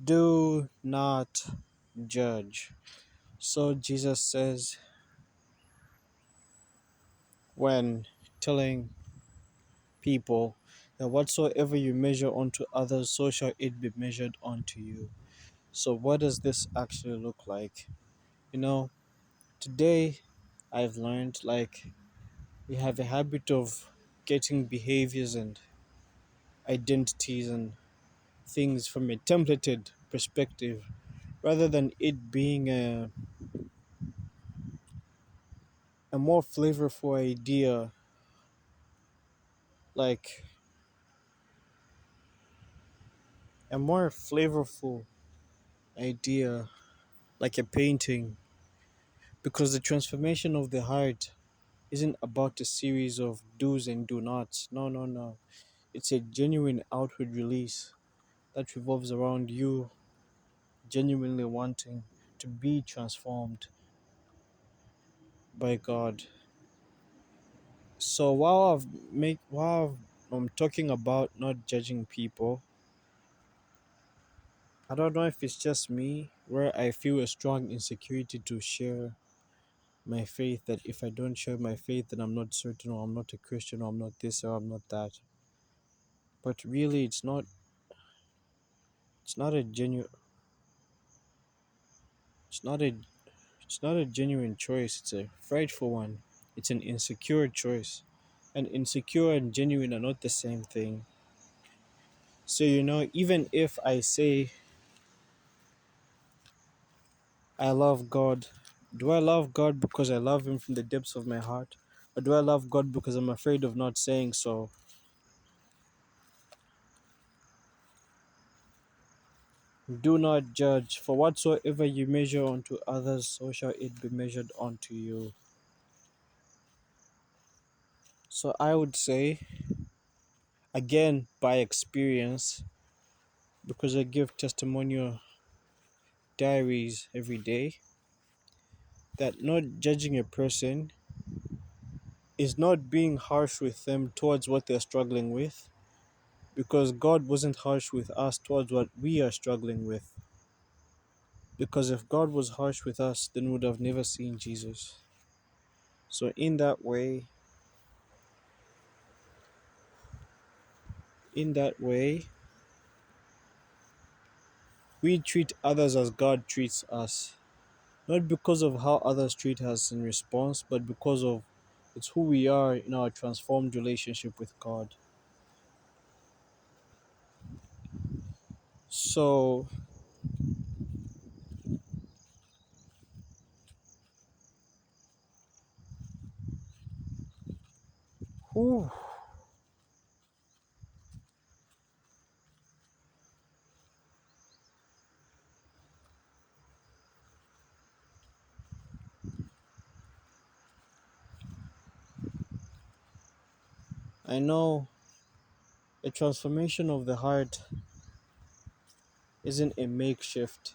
Do not judge. So Jesus says when telling people that whatsoever you measure unto others, so shall it be measured unto you. So what does this actually look like? You know, today I've learned like we have a habit of getting behaviors and identities and things from a templated perspective rather than it being a more flavorful idea, like a more flavorful idea, like a painting, because the transformation of the heart isn't about a series of do's and do nots. No, no, no. It's a genuine outward release that revolves around you genuinely wanting to be transformed by God. So while I'm talking about not judging people, I don't know if it's just me where I feel a strong insecurity to share my faith, that if I don't share my faith then I'm not certain, or I'm not a Christian, or I'm not this, or I'm not that. But really it's not a genuine it's not a it's not a genuine choice, it's a frightful one. It's an insecure choice. And insecure and genuine are not the same thing. So even if I say I love God, do I love God because I love him from the depths of my heart? Or do I love God because I'm afraid of not saying so? Do not judge, for whatsoever you measure unto others, so shall it be measured unto you. So I would say, again, by experience, because I give testimonial diaries every day, that not judging a person is not being harsh with them towards what they're struggling with, because God wasn't harsh with us towards what we are struggling with. Because if God was harsh with us, then we would have never seen Jesus. So in that way, we treat others as God treats us. Not because of how others treat us in response, but because of it's who we are in our transformed relationship with God. So, whew, I know a transformation of the heart isn't a makeshift.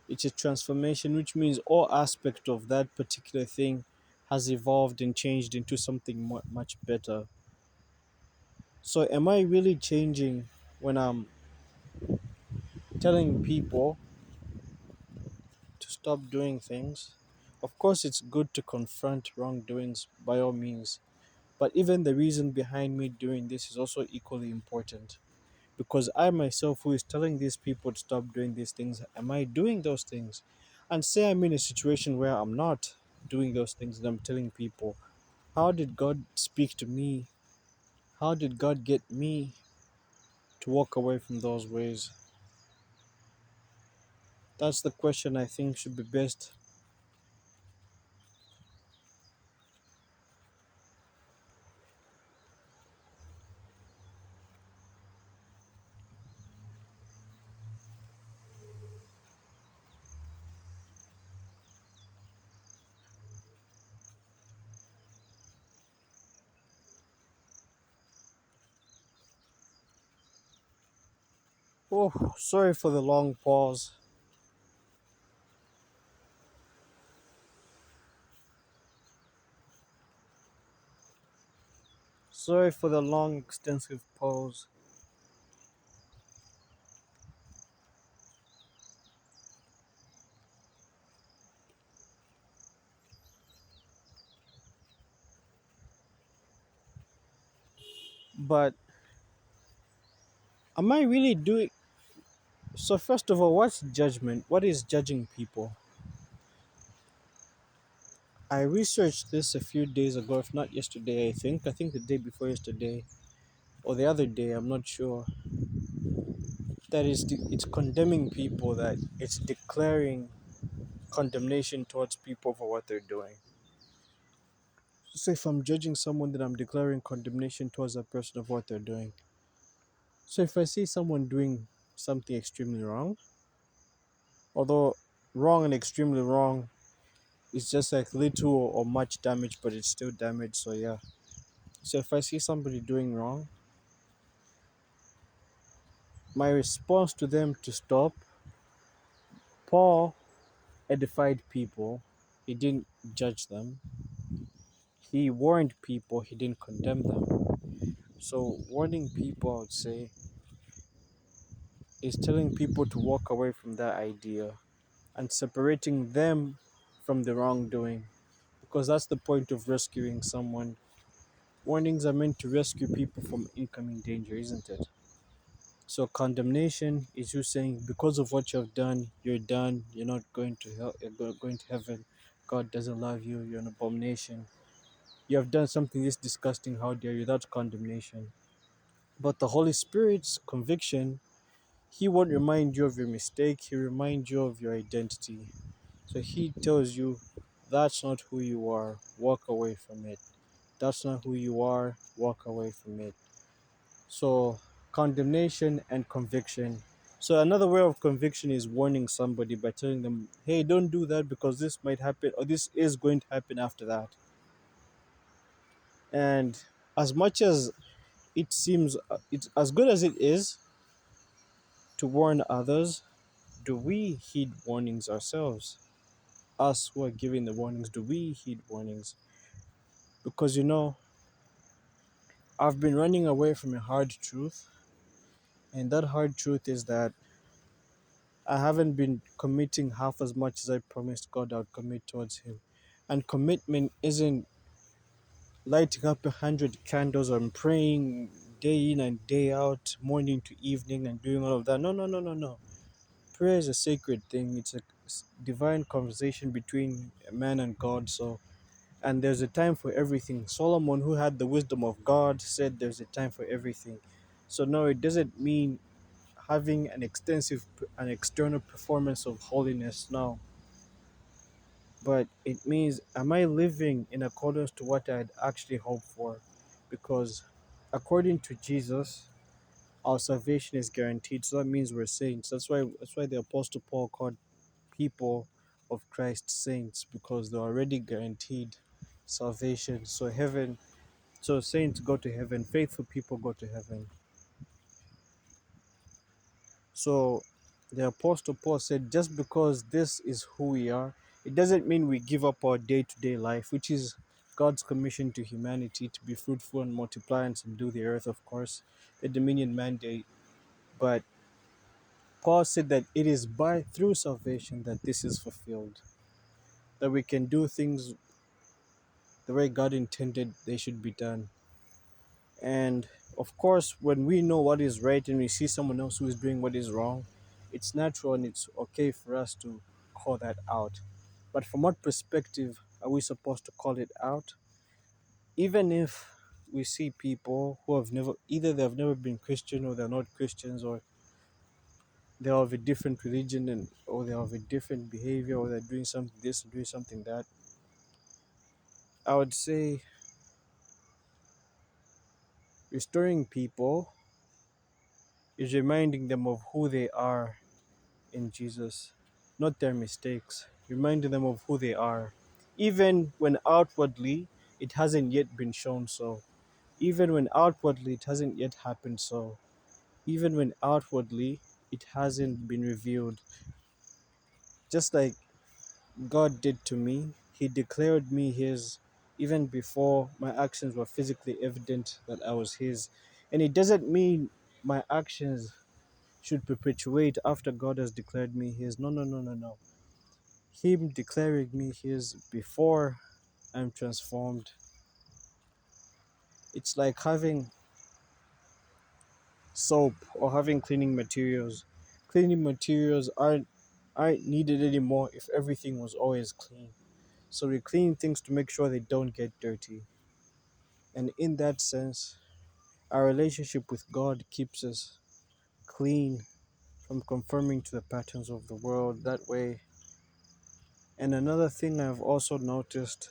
It's a transformation, which means all aspect of that particular thing has evolved and changed into something much better. So, am I really changing when I'm telling people to stop doing things? Of course, it's good to confront wrongdoings by all means, but even the reason behind me doing this is also equally important. Because I myself, who is telling these people to stop doing these things, am I doing those things? And say I'm in a situation where I'm not doing those things and I'm telling people, how did God speak to me? How did God get me to walk away from those ways? That's the question I think should be best. Oh, sorry for the long pause. Sorry for the long, extensive pause. But am I really doing so? First of all, what's judgment? What is judging people? I researched this a few days ago, if not yesterday, I think the day before yesterday or the other day, I'm not sure. That is, it's condemning people, that it's declaring condemnation towards people for what they're doing. So if I'm judging someone, then I'm declaring condemnation towards that person of what they're doing. So if I see someone doing something extremely wrong, although wrong and extremely wrong is just like little or much damage, but it's still damage. So yeah. So if I see somebody doing wrong, my response to them to stop, Paul edified people. He didn't judge them. He warned people. He didn't condemn them. So warning people, I would say, is telling people to walk away from that idea and separating them from the wrongdoing, because that's the point of rescuing someone. Warnings are meant to rescue people from incoming danger, isn't it? So condemnation is you saying, because of what you have done, you're done. You're not going to hell. You're going to heaven. God doesn't love you. You're an abomination. You have done something this disgusting. How dare you? That's condemnation. But the Holy Spirit's conviction, He won't remind you of your mistake. He reminds you of your identity. So He tells you, that's not who you are. Walk away from it. That's not who you are. Walk away from it. So, condemnation and conviction. So, another way of conviction is warning somebody by telling them, hey, don't do that because this might happen or this is going to happen after that. And as much as it seems, it's as good as it is to warn others, do we heed warnings ourselves? Us who are giving the warnings, do we heed warnings? Because I've been running away from a hard truth, and that hard truth is that I haven't been committing half as much as I promised God I would commit towards Him. And commitment isn't lighting up 100 candles and praying day in and day out, morning to evening, and doing all of that. No, no, no, no, no. Prayer is a sacred thing. It's a divine conversation between man and God. So, and there's a time for everything. Solomon, who had the wisdom of God, said there's a time for everything. So no, it doesn't mean having an external performance of holiness now, but it means, am I living in accordance to what I'd actually hoped for? Because according to Jesus, our salvation is guaranteed. So that means we're saints. That's why the Apostle Paul called people of Christ saints, because they're already guaranteed salvation. So saints go to heaven, faithful people go to heaven. So the Apostle Paul said, just because this is who we are, it doesn't mean we give up our day to day life, which is God's commission to humanity to be fruitful and multiply and subdue the earth, of course, the dominion mandate. But Paul said that it is by through salvation that this is fulfilled, that we can do things the way God intended they should be done. And of course, when we know what is right and we see someone else who is doing what is wrong, it's natural and it's okay for us to call that out. But from what perspective are we supposed to call it out? Even if we see people who have never, either they have never been Christian or they're not Christians, or they're of a different religion, or they're of a different behavior, or they're doing something this, doing something that, I would say restoring people is reminding them of who they are in Jesus, not their mistakes, reminding them of who they are, even when outwardly it hasn't yet been shown so, even when outwardly it hasn't yet happened so, even when outwardly it hasn't been revealed. Just like God did to me, He declared me His even before my actions were physically evident that I was His. And it doesn't mean my actions should perpetuate after God has declared me His. No, no, no, no, no. Him declaring me His before I'm transformed. It's like having soap or having cleaning materials. Cleaning materials aren't needed anymore if everything was always clean. So we clean things to make sure they don't get dirty. And in that sense, our relationship with God keeps us clean from conforming to the patterns of the world that way. And another thing I've also noticed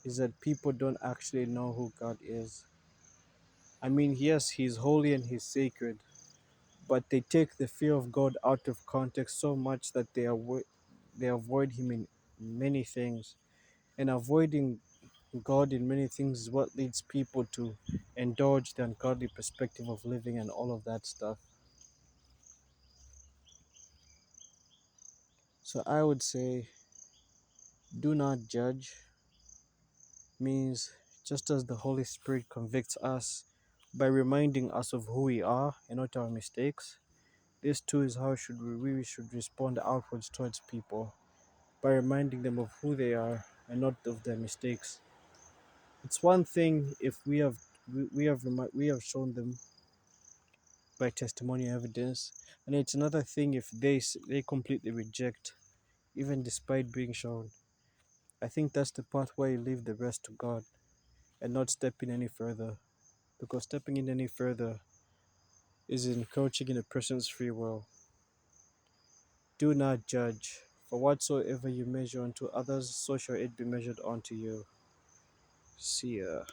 is that people don't actually know who God is. I mean, yes, He's holy and He's sacred, but they take the fear of God out of context so much that they avoid Him in many things. And avoiding God in many things is what leads people to indulge the ungodly perspective of living and all of that stuff. So I would say, do not judge means just as the Holy Spirit convicts us by reminding us of who we are and not our mistakes, this too is how we should respond outwards towards people by reminding them of who they are and not of their mistakes. It's one thing if we have shown them by testimonial evidence, and it's another thing if they completely reject, even despite being shown. I think that's the part where you leave the rest to God and not step in any further, because stepping in any further is encroaching in a person's free will. Do not judge, for whatsoever you measure unto others, so shall it be measured unto you. See ya.